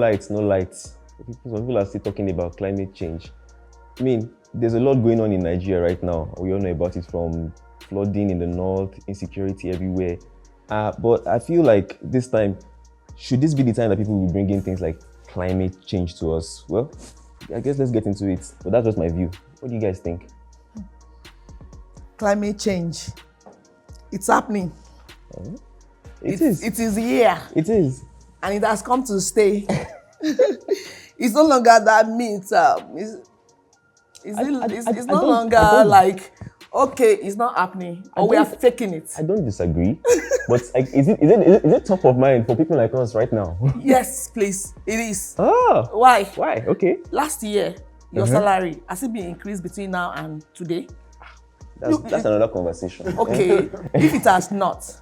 lights, no lights. Some people are still talking about climate change. I mean, there's a lot going on in Nigeria right now. We all know about it, from flooding in the north, insecurity everywhere. But I feel like this time, should this be the time that people will bring in things like climate change to us? Well, I guess let's get into it. But that's just my view. What do you guys think? Climate change. It's happening. It is. It is here. It is. And it has come to stay. It's no longer that myth. It's no longer like, okay, it's not happening, or we are faking it. I don't disagree, but like, is it top of mind for people like us right now? Yes, please, it is. Oh, Why? Why? Okay. Last year, your salary has it been increased between now and today? That's another conversation. Okay, if it has not,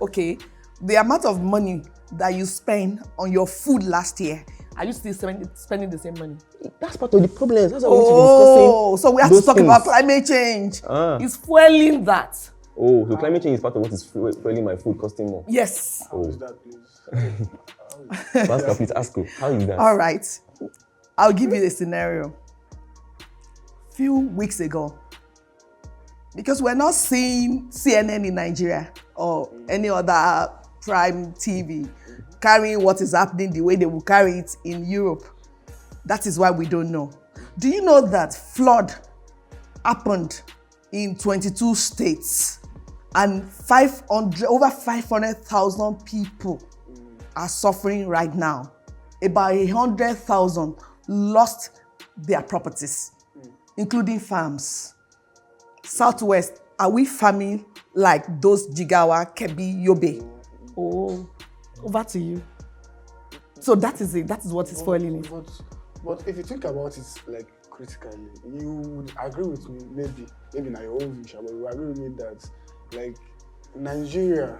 okay, the amount of money that you spend on your food last year, are you still spending the same money? That's part of the problem. That's what we need to discuss. So we have to talk about climate change. It's fueling that. Oh, so climate change is part of what is fueling my food costing more? Yes. How is that, please? Pastor, please ask you, how is that? All right. I'll give you a scenario. Few weeks ago, because we're not seeing CNN in Nigeria or any other prime TV carrying what is happening the way they will carry it in Europe. That is why we don't know. Do you know that flood happened in 22 states and over 500,000 people are suffering right now? About 100,000 lost their properties, including farms. Southwest, are we farming like those Jigawa, Kebbi, Yobe? Oh, over to you. So that is it. That is what is spoiling it. But if you think about it like critically, you would agree with me, maybe not your own vision, but you agree with me that like Nigeria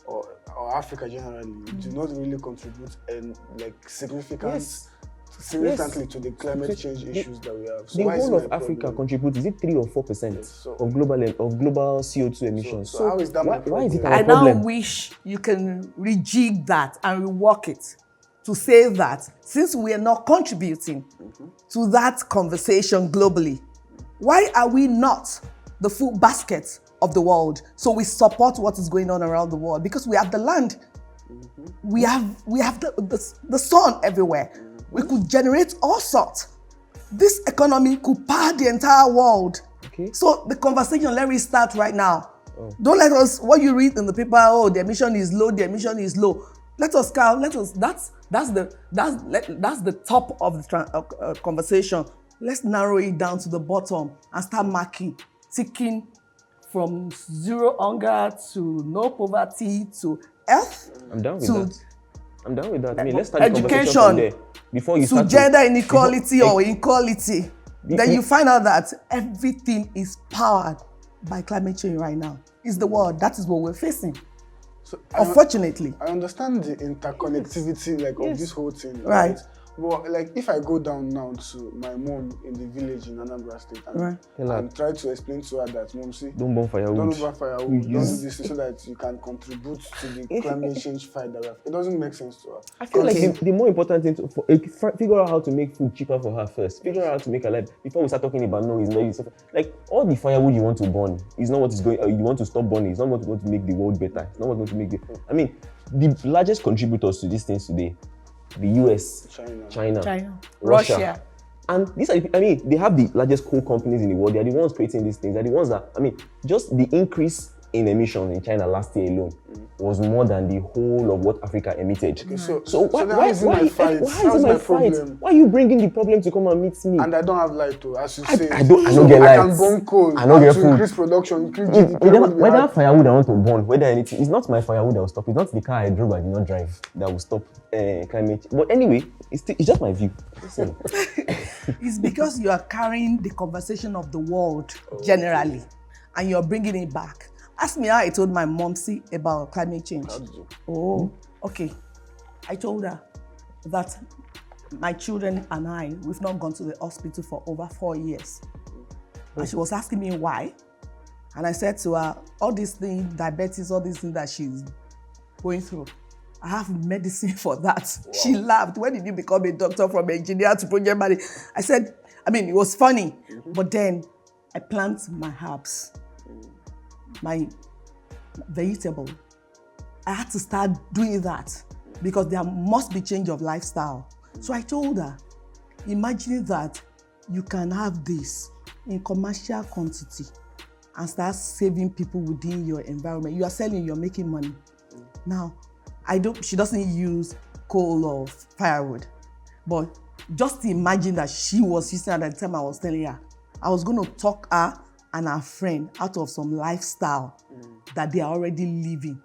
or Africa generally do not really contribute and like significantly to the climate change issues that we have. So the whole of Africa contributes, is it 3 or 4% of global CO2 emissions? So how is that why is it our I problem? now wish you can rejig that and rework it to say that since we are not contributing to that conversation globally, why are we not the food basket of the world? So we support what is going on around the world because we have the land. We have the sun everywhere. We could generate all sorts. This economy could power the entire world. Okay. So the conversation, let me start right now. Don't let us, what you read in the paper, oh, the emission is low, the emission is low. Let us count, that's the top of the conversation. Let's narrow it down to the bottom and start marking, ticking from zero hunger to no poverty to health. I'm done with that. I mean, let's start the conversation education from there. Before you start gender inequality or equality. Then you find out that everything is powered by climate change right now. It's the world. That is what we're facing. So unfortunately. I understand the interconnectivity of this whole thing. Right. But like if I go down now to my mom in the village in Anambra State and try to explain to her that, Mom, see, don't burn firewood. Don't burn firewood. Don't do this so that you can contribute to the climate change fight that we have. It doesn't make sense to her. I feel like the more important thing to figure out how to make food cheaper for her first. Figure out how to make her life before we start talking about like all the firewood you want to burn is not what is going. You want to stop burning. It's not what's going to make the world better. It's not what's going to make I mean, the largest contributors to these things today. The US, China, Russia. And these are, they have the largest coal companies in the world. They are the ones creating these things. They're the ones that, just the increase in emissions in China last year alone was more than the whole of what Africa emitted. Okay, so why is it my fight? Why are you bringing the problem to come and meet me? And I don't have light to, as you say. I don't get light. I can burn coal. I don't get food. Increase production, increase GDP. Whether firewood I want to burn, whether anything, it's not my firewood that will stop. It's not the car I drove I did not drive that will stop climate change. But anyway, it's just my view. It's because you are carrying the conversation of the world generally, and you're bringing it back. Ask me how I told my momsy about climate change. Oh, okay. I told her that my children and I, we've not gone to the hospital for over 4 years. And she was asking me why. And I said to her, all these things, diabetes, all these things that she's going through I have medicine for that. Wow. She laughed. When did you become a doctor from engineer to project manager? I said, it was funny. But then I plant my herbs, my vegetable. I had to start doing that because there must be change of lifestyle. So I told her, imagine that you can have this in commercial quantity and start saving people within your environment. You are selling, you're making money. Now, she doesn't use coal or firewood, but just imagine that she was using at the time I was telling her. I was going to talk her and her friend out of some lifestyle that they are already living.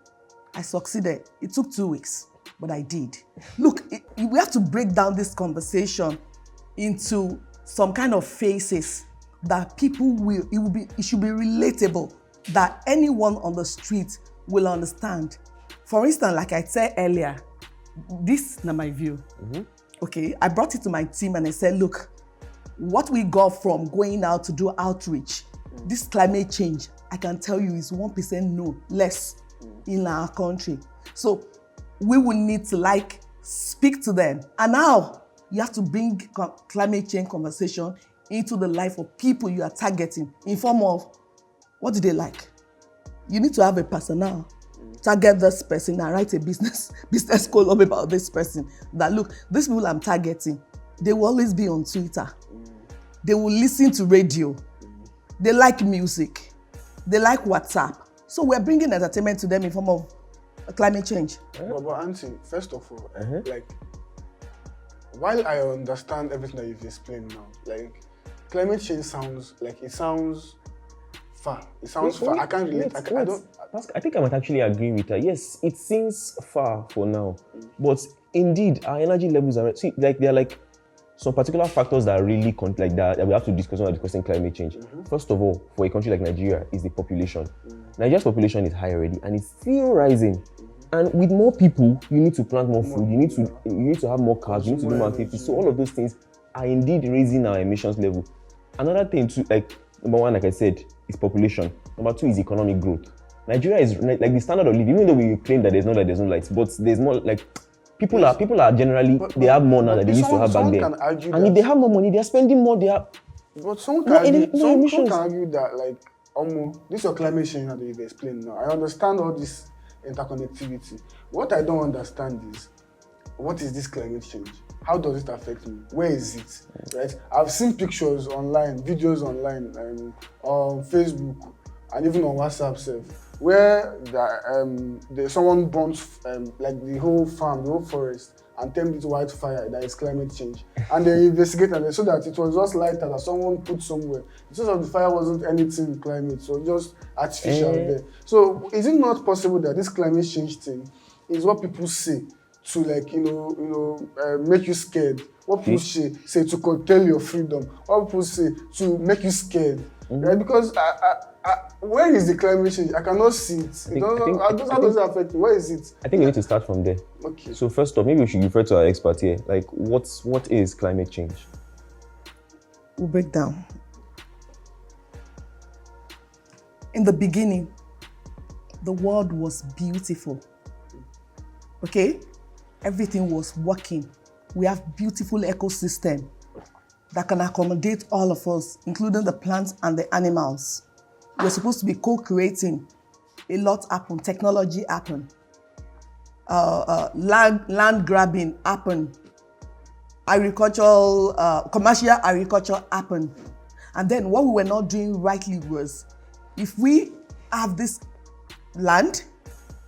I succeeded. It took 2 weeks, but I did. Look, we have to break down this conversation into some kind of phases that people it should be relatable, that anyone on the street will understand. For instance, like I said earlier, this is my view. Okay, I brought it to my team and I said, look, what we got from going out to do outreach, this climate change, I can tell you is 1% no less in our country. So we will need to speak to them. And now you have to bring climate change conversation into the life of people you are targeting in form of what do they like? You need to have a personnel. Target this person and write a business column about this person. That look, these people I'm targeting, they will always be on Twitter. They will listen to radio. They like music. They like WhatsApp. So we're bringing entertainment to them in form of climate change. But Auntie, first of all, while I understand everything that you've explained now, climate change sounds far. It sounds far. I can't relate. I think I might actually agree with her. Yes, it seems far for now, but indeed our energy levels are there are some particular factors that are really that we have to discuss when we're discussing climate change. First of all, for a country like Nigeria, is the population. Nigeria's population is high already, and it's still rising. And with more people, you need to plant more food. You need to have more cars. You need to do more activities. So all of those things are indeed raising our emissions level. Another thing too, number one, like I said, is population. Number two is economic growth. Nigeria is the standard of living. Even though we claim that there's no lights, but there's more people are generally they have more now than they used to have back then. And if they have more money, they are spending more. But someone can argue that this is your climate change that you've explained now. I understand all this interconnectivity. What I don't understand is, what is this climate change? How does it affect me? Where is it? Right? I've seen pictures online, videos online, on Facebook, and even on WhatsApp, where someone burns the whole farm, the whole forest, and termed it wildfire. That is climate change. And they investigate and they saw that it was just lighter that someone put somewhere. The source of the fire wasn't anything climate, so just artificial there. So is it not possible that this climate change thing is what people say to make you scared? What people say to curtail your freedom? What people say to make you scared? Right? Because where is the climate change? I cannot see it. How does it affect me? Where is it? I think we need to start from there. Okay. So first off, maybe we should refer to our expert here. What is climate change? We'll break down. In the beginning, the world was beautiful. Okay? Everything was working. We have beautiful ecosystem that can accommodate all of us, including the plants and the animals. We're supposed to be co-creating. A lot happened. Technology happened. Land grabbing happened. Commercial agriculture happened. And then what we were not doing rightly was, if we have this land,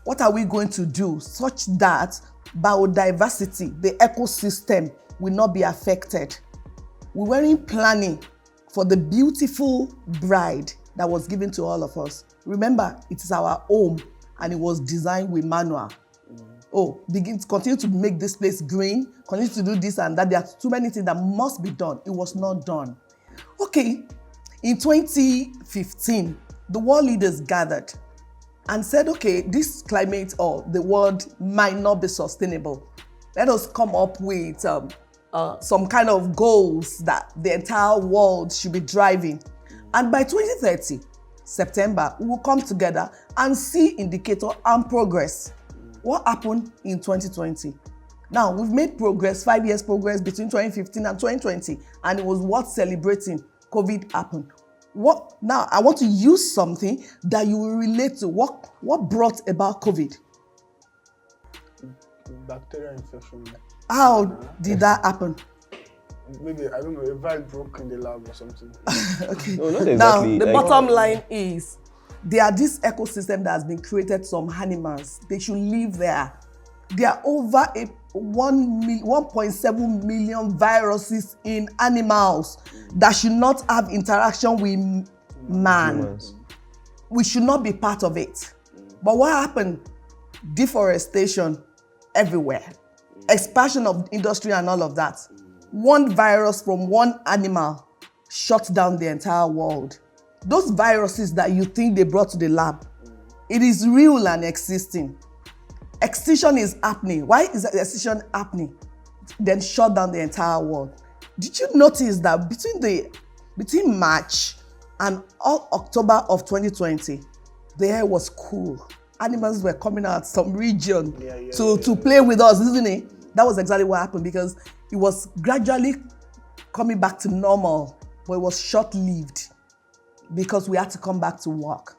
what are we going to do such that biodiversity, the ecosystem, will not be affected? We weren't planning for the beautiful bride that was given to all of us. Remember, it is our home and it was designed with manual. Continue to make this place green, continue to do this and that. There are too many things that must be done. It was not done. Okay, in 2015, the world leaders gathered and said, okay, this climate or the world might not be sustainable. Let us come up with some kind of goals that the entire world should be driving. And by 2030, September, we will come together and see indicator and progress. What happened in 2020? Now, we've made progress, 5 years progress between 2015 and 2020, and it was worth celebrating. COVID happened. Now, I want to use something that you will relate to. What brought about COVID? Bacterial infection. How did that happen? Maybe, I don't know, a vial broke in the lab or something. Okay. No, not exactly. Now, the Like- bottom line is, there are this ecosystem that has been created, some animals, they should live there. There are over 1.7 million viruses in animals that should not have interaction with man. Humans. We should not be part of it. But what happened? Deforestation everywhere. Expansion of industry and all of that. One virus from one animal shut down the entire world. Those viruses that you think they brought to the lab, it is real and existing. Extinction is happening. Why is extinction happening? Then shut down the entire world. Did you notice that between March and all October of 2020, the air was cool. Animals were coming out some region to play with us, isn't it? That was exactly what happened, because it was gradually coming back to normal, but it was short-lived because we had to come back to work.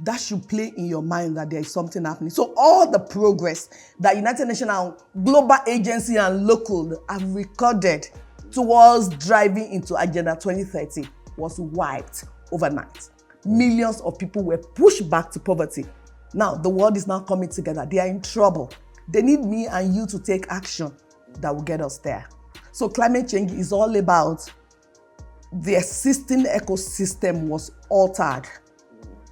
That should play in your mind that there is something happening. So all the progress that United Nations and global agency and local have recorded towards driving into Agenda 2030 was wiped overnight. Millions of people were pushed back to poverty. Now the world is now coming together. They are in trouble. They need me and you to take action that will get us there. So climate change is all about the existing ecosystem was altered,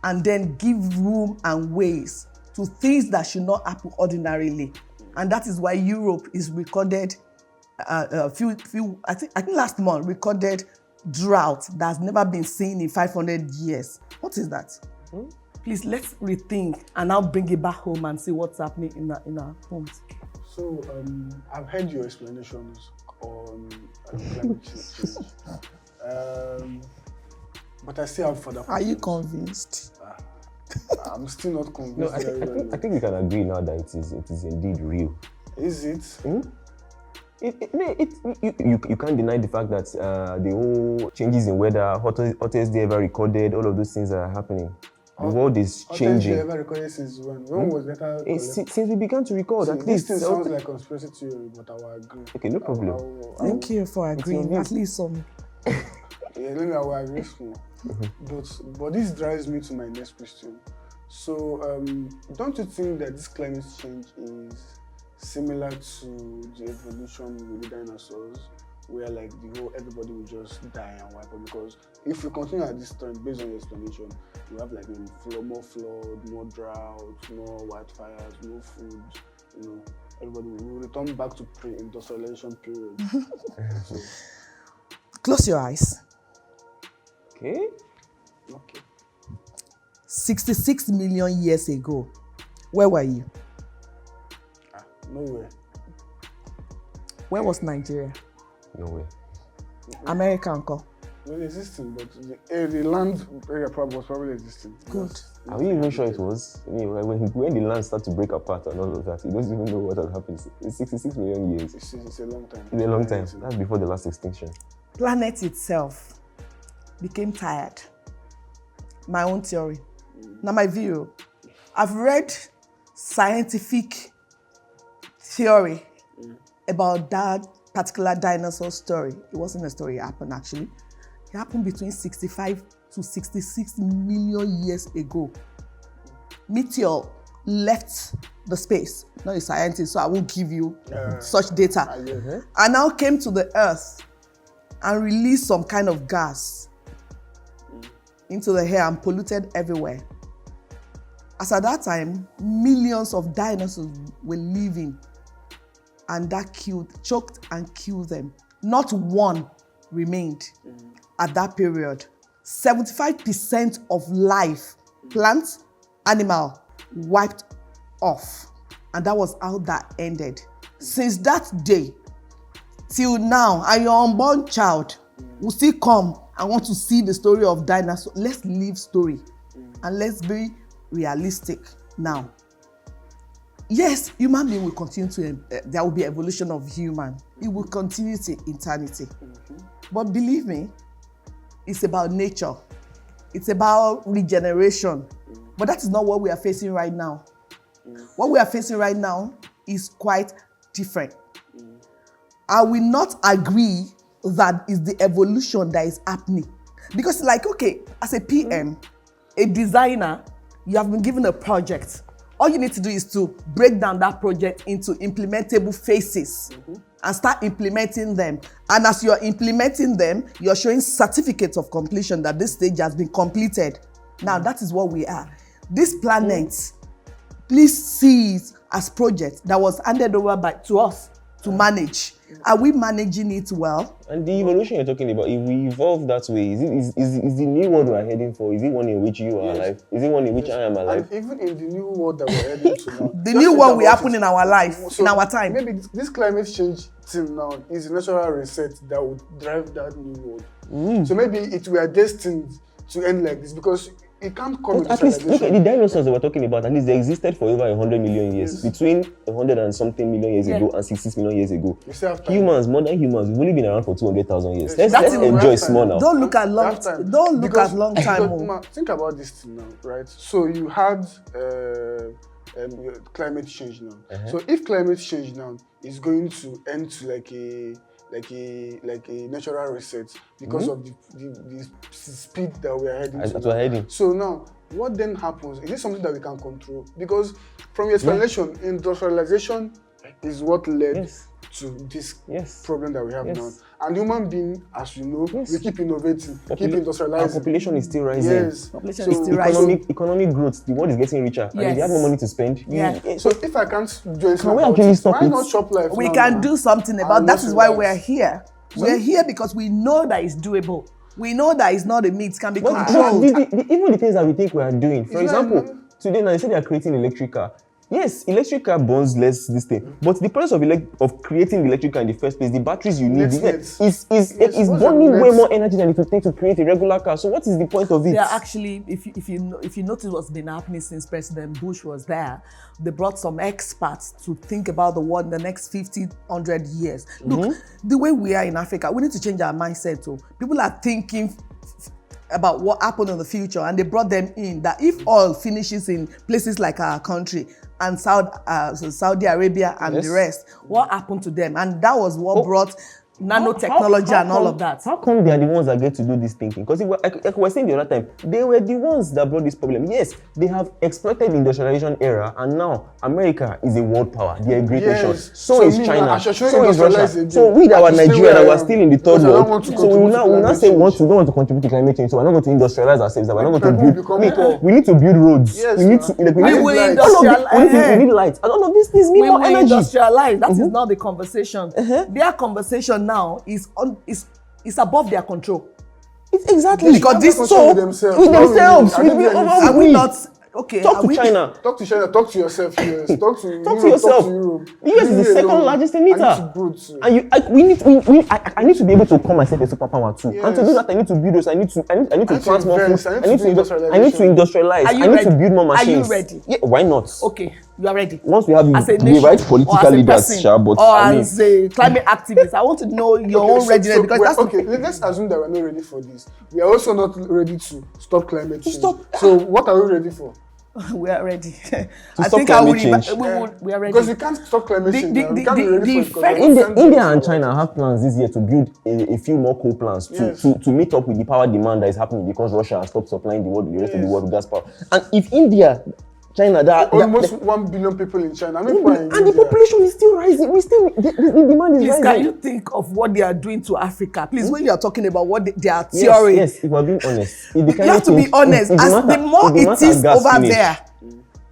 and then give room and ways to things that should not happen ordinarily. And that is why Europe is recorded I think last month recorded drought that has never been seen in 500 years. What is that? Please, let's rethink and now bring it back home and see what's happening in our homes. So, I've heard your explanations on climate change. But I still have further Are you questions. convinced? I'm still not convinced. No, I think we can agree now that it is indeed real. Is it? You can't deny the fact that the whole changes in weather, hottest day ever recorded, all of those things are happening. The world is changing. Hottest day ever recorded since when? When was better? Since we began to record, at This least. thing sounds like conspiracy theory, but I will agree. Okay, no problem. Thank you for agreeing. your At least some. Yeah, let me I will agree small. But this drives me to my next question. So, don't you think that this climate change is similar to the evolution with the dinosaurs, where like everybody will just die and wipe out? Because if we continue at this trend, based on your explanation, you have like more flood, more drought, more wildfires, no food. Everybody will return back to pre-industrialization period. Close your eyes. Okay. 66 million years ago, where were you? Nowhere. Where was Nigeria? No way. America, uncle. Well, existing, but the land area was probably existing. Good. Are we even sure it was? I mean, when the land started to break apart and all of that, you don't even know what had happened. It's 66 million years. It's a long time. It's a long time. That's before the last extinction. Planet itself became tired. My own theory. Now my view. I've read scientific theory about that particular dinosaur story. It wasn't a story, it happened actually. It happened between 65 to 66 million years ago. Meteor left the space. Not a scientist, so I won't give you such data. And now came to the Earth and released some kind of gas into the air and polluted everywhere. As at that time, millions of dinosaurs were living, and that choked and killed them. Not one remained at that period. 75% of life, plants, animal, wiped off. And that was how that ended. Since that day till now, and your unborn child will still come and want to see the story of dinosaurs. Let's leave story and let's be realistic now. yes, human being will continue to, there will be evolution of human. It will continue to eternity. But believe me, it's about nature. It's about regeneration. But that is not what we are facing right now. What we are facing right now is quite different. I will not agree that is the evolution that is happening. Because like, okay, as a PM, a designer, you have been given a project. All you need to do is to break down that project into implementable phases and start implementing them. And as you're implementing them, you're showing certificates of completion that this stage has been completed. Now, that is what we are. This planet, please see it as project that was handed over to us to manage. Are we managing it well? And the evolution you're talking about, if we evolve that way, is the new world we're heading for? Is it one in which you are alive? Is it one in which I am alive? And even in the new world that we're heading to now, The new world will happen in our life, in our time. Maybe this climate change thing now is a natural reset that would drive that new world. So maybe we are destined to end like this because it can't come But at least look at the dinosaurs that we're talking about. At least they existed for over 100 million years. Yes. Between 100 and something million years ago and 66 million years ago. We still have time. Humans, modern humans, we've only been around for 200,000 years. Let's That's enjoy enough small time. now. Don't look at long. That time. Don't look Because- at long time. because, Ma, think about this thing now, right? So you had climate change now. So if climate change now is going to end to like a natural reset because of the speed that we are heading to. That's what we're heading. So now, what then happens? Is it something that we can control? Because from your explanation, industrialization is what led to this problem that we have now. And human being, as you know, we keep innovating, keep industrializing. Our population is still rising. Yes. Population is still rising. Economic growth, the world is getting richer. And if you have more money to spend, So if I can't do anything we about actually it, stop why it? not shop life We now, can now? do something about And that. not Is why relax. we're here. We're here because we know that it's doable. We know that it's not a myth, it can be But controlled. even the things that we think we are doing, for It's not example, even- today now they say they are creating electric car. Yes, electric car burns less this thing, but the process of creating the electric car in the first place, the batteries you need Yes. is Yes, burning those are way nets. more energy than it would take to create a regular car. So what is the point of it? They are actually, if you notice what's been happening since President Bush was there, they brought some experts to think about the world in the next 50, 100 years. Look, the way we are in Africa, we need to change our mindset too. People are thinking about what happened in the future, and they brought them in that if oil finishes in places like our country and Saudi Arabia and the rest, what happened to them? And that was what brought nanotechnology and all of that. How come they are the ones that get to do this thinking? Because like we were saying the other time, they were the ones that brought this problem. Yes, they have exploited the industrialization era, and now America is a world power. They are a great nation. So is me, China. I should show So is industrialize Russia. again. So we that were I should stay Nigeria where that I were am. still in the third Because I don't world. want to So we contribute now to we now climate say we change. don't want to contribute to climate change. So we're not going to industrialize ourselves. We're not going to People build. become poor. We need to build roads. Yes, we need sir. to like, We need will all of industrialize. we need lights. And all of this need We more will energy. industrialize. That is not the conversation. Their conversation now is above their control. It's exactly Because Have this a so conversation with Not themselves. I don't With get the it. are we not okay? Talk are to we, China. Talk to China, talk to yourself, yes. Talk to Talk Europe, to yourself. Talk to Europe. The US is Leave the me second alone. largest I need emitter. to grow too. And I need to be able to call myself a superpower too. And to do Yes. that, I need to build those. I need to plant more invest. food. I need to do I need to industrialize. Are you I need to ready? build more Are you machines. ready? Yeah, why not? Okay, you are ready. Once we have As a the nation, right or political as a leaders, person, sha, but or I mean, as a climate activist, I want to know your own readiness because that's okay. Let's assume that we're not ready for this. We are also not ready to stop climate change. stop- So what are we ready for? we are ready. stop climate change. We are ready. Because we can't stop climate The- change. the- now. We the- can't be the- ready the for it. effect- because we can't do India it. and China have plans this year to build a few more coal plants Yes. to meet up with the power demand that is happening because Russia has stopped supplying the rest of the Yes. world with gas power. And if India, China, Almost 1 billion people in China. I mean, people are in and the India. population is still rising. The demand is Please, rising. can you think of what they are doing to Africa? Please, when you are talking about what they are Yes, theory, yes, if we're being honest. you have to be honest. As the more it is over there,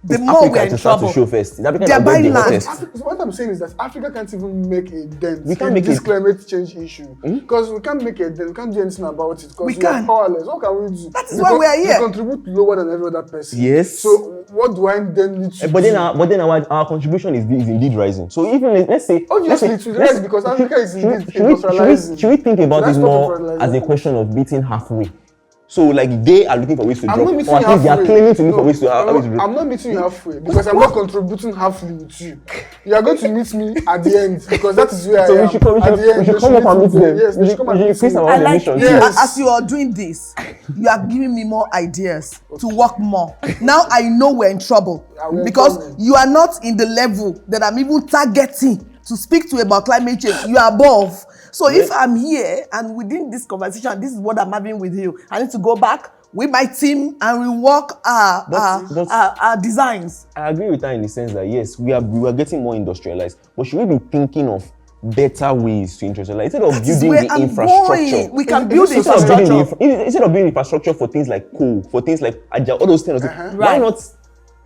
the more we Africa are in to start trouble. to show first. The African They are are going buying the land. hottest. What I'm saying is that Africa can't even make a dent We can't in make this it. climate change issue. Because we can't make a dent, we can't do anything about it because We we are can. powerless. What can we do? That is why we are here. We contribute lower than every other person. Yes. So what do I then need to But do? then our contribution is indeed rising. So even let's say Obviously, let's say- it will rise because Africa is should we- indeed should we industrializing. think about Let's this stop more industrializing. as a question of meeting halfway? So like they are looking for ways to I'm drop, not or meeting at you least they are halfway. claiming to look No, for ways to how to I'm not meeting you halfway because I'm not contributing halfway with you. You are going to meet me at the end because that is where So I we am. should come, At the end, we should they come up and meet me there. them. Yes, they should come and meet increase me. our I like emissions. you, Yes. as you are doing this, you are giving me more ideas to work more. Now I know we're in trouble Yeah, we're in because trouble. you are not in the level that I'm even targeting to speak to about climate change. You are above. So if I'm here and within this conversation, this is what I'm having with you, I need to go back with my team and rework But- our designs. I agree with her in the sense that yes, we are getting more industrialized, but should we be thinking of better ways to industrialize instead of That is building where the I'm infrastructure? going. We can Is build it Instead of building infrastructure. instead of building infrastructure for things like coal, for things like agile, all those things, why Right. not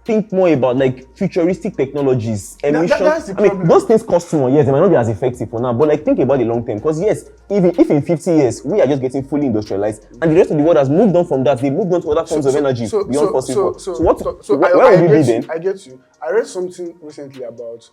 think more about like futuristic technologies, emissions? that's the I mean, problem. those things cost more. Yes, they might not be as effective for now, but like think about the long term. Because yes, if in 50 years we are just getting fully industrialized, and the rest of the world has moved on from that, they moved on to other forms of energy beyond fossil fuels. So what? Where would we be then? I get you. I read something recently about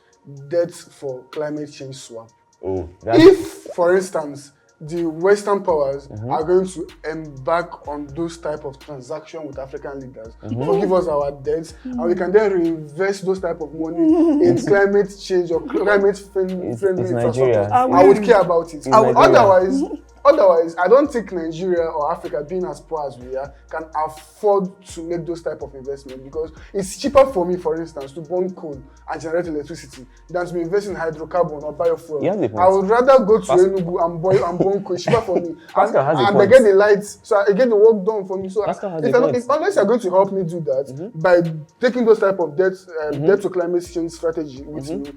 debt for climate change swap. Oh, that's If, for instance, the Western powers are going to embark on those type of transaction with African leaders, forgive us our debts, and we can then reinvest those type of money in climate change or climate friendly it's infrastructure. Nigeria. I would care about it. Nigeria. Otherwise, I don't think Nigeria or Africa, being as poor as we are, can afford to make those type of investment because it's cheaper for me, for instance, to burn coal and generate electricity than to be investing in hydrocarbon or biofuel. He has a point. I would rather go to Enugu and burn coal. It's cheaper for me. Pascal has a and point. they get the lights, so I get the work done for me. So Pascal has if a point. unless you're going to help me do that by taking those type of debt to climate change strategy with me,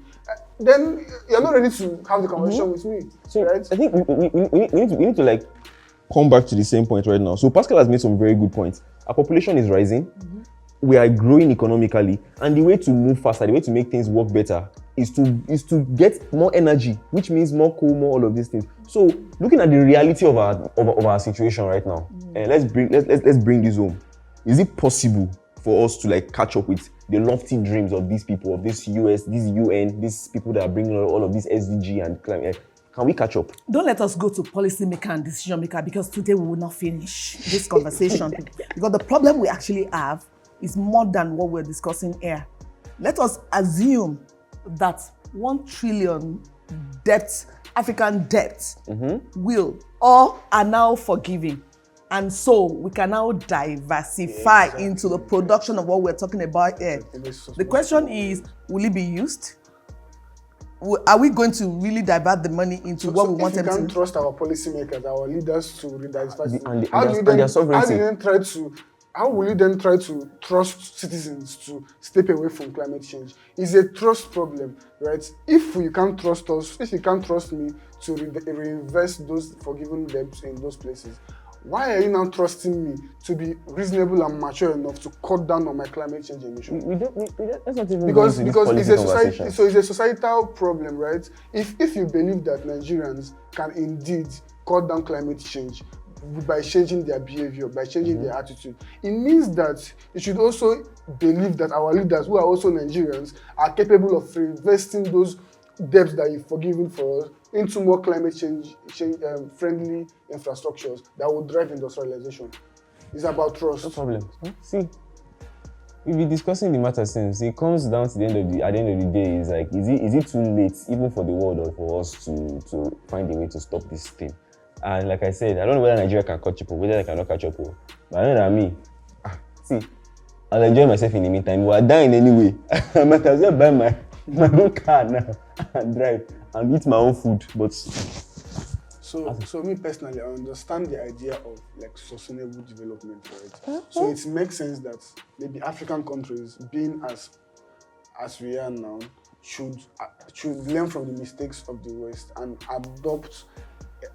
then you're not ready to have the conversation with me. So right? I think we need to like come back to the same point right now. So Pascal has made some very good points. Our population is rising. We are growing economically, and the way to move faster, the way to make things work better, is to get more energy, which means more coal, more all of these things. So looking at the reality of our situation right now, let's bring this home. Is it possible for us to like catch up with the lofty dreams of these people, of this US, this UN, these people that are bringing all of this SDG and climate? Can we catch up? Don't let us go to policymaker and decision maker because today we will not finish this conversation. Because the problem we actually have is more than what we're discussing here. Let us assume that 1 trillion debt, African debt, will or are now forgiven. And so we can now diversify into the production of what we're talking about here. The question is, will it be used? Are we going to really divert the money into what we want them If we to? can't trust our policymakers, our leaders to diversify, and their sovereignty. how will you then try to trust citizens to step away from climate change? It's a trust problem, right? If you can't trust us, if you can't trust me to reinvest those forgiven debts in those places, why are you now trusting me to be reasonable and mature enough to cut down on my climate change emissions? That's not even Because going to it's this a policy society, so it's a societal problem, right? If you believe that Nigerians can indeed cut down climate change by changing their behavior, by changing their attitude, it means that you should also believe that our leaders, who are also Nigerians, are capable of reinvesting those debts that you've forgiven for us into more climate change friendly infrastructures that will drive industrialization. It's about trust. No problem. See, we've been discussing the matter since. It comes down to at the end of the day, is like, is it too late even for the world or for us to find a way to stop this thing? And like I said, I don't know whether Nigeria can catch up or whether they cannot catch up. But I know that me, see, I'll enjoy myself in the meantime. We are dying anyway. I might as well buy my own car now and drive and eat my own food. But so me personally, I understand the idea of like sustainable development, right? So it makes sense that maybe African countries, being as we are now, should learn from the mistakes of the West and adopt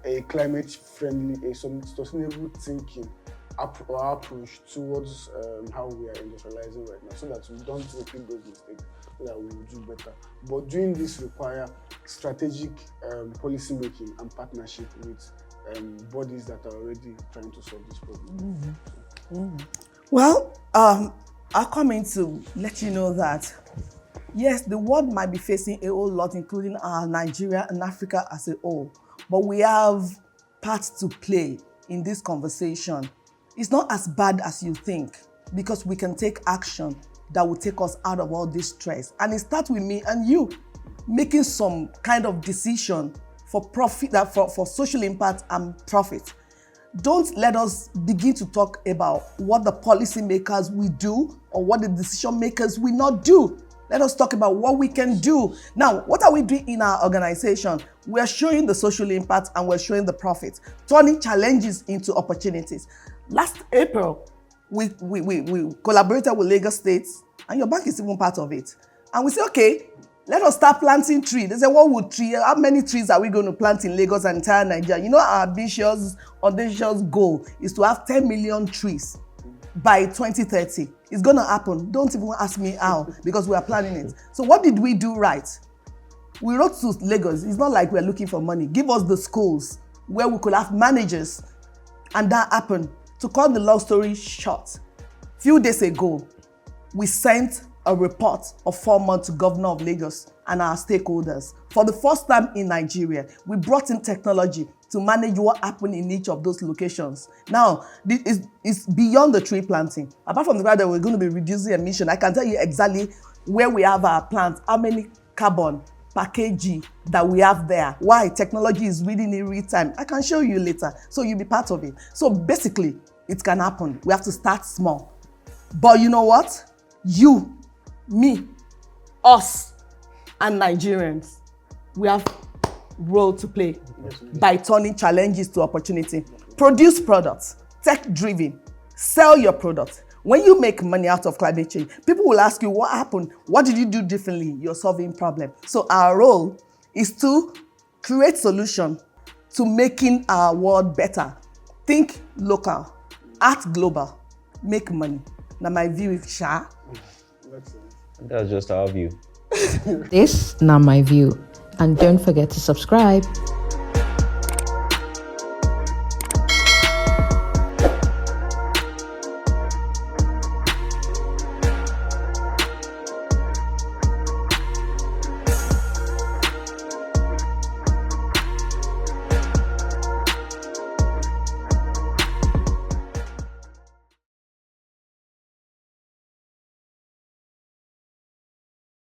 a climate-friendly, a sustainable thinking approach towards how we are industrializing right now, so that we don't repeat those mistakes, so that we will do better. But doing this requires strategic policy making and partnership with bodies that are already trying to solve this problem. Well, I'll come in to let you know that yes, the world might be facing a whole lot, including Nigeria and Africa as a whole, but we have parts to play in this conversation. it's not as bad as you think, because we can take action that will take us out of all this stress. And it starts with me and you making some kind of decision for profit, for social impact and profit. Don't let us begin to talk about what the policymakers will do or what the decision makers will not do. Let us talk about what we can do. Now, what are we doing in our organization? We're showing the social impact and we're showing the profit, turning challenges into opportunities. Last April, we collaborated with Lagos State, and your bank is even part of it. And we said, okay, let us start planting trees. They said, what would tree? How many trees are we going to plant in Lagos and entire Nigeria? You know, our ambitious, audacious goal is to have 10 million trees by 2030. It's going to happen. Don't even ask me how, because we are planning it. So what did we do right? We wrote to Lagos. It's not like we're looking for money. Give us the schools where we could have managers. And that happened. To cut the long story short, a few days ago, we sent a report of 4 months to Governor of Lagos and our stakeholders. For the first time in Nigeria, we brought in technology to manage what happened in each of those locations. Now, it's beyond the tree planting. Apart from the fact that we're going to be reducing emission, I can tell you exactly where we have our plants, how many carbon per kg that we have there. Why? Technology is reading in real time. I can show you later, so you'll be part of it. So basically, it can happen. We have to start small. But you know what? You, me, us, and Nigerians, we have role to play by turning challenges to opportunity. Produce products, tech-driven, sell your products. When you make money out of climate change, people will ask you, what happened? What did you do differently? You're solving problem. So our role is to create solution to making our world better. Think local, act global, make money. Now my view is Sha. That's just our view. This now my view. And don't forget to subscribe.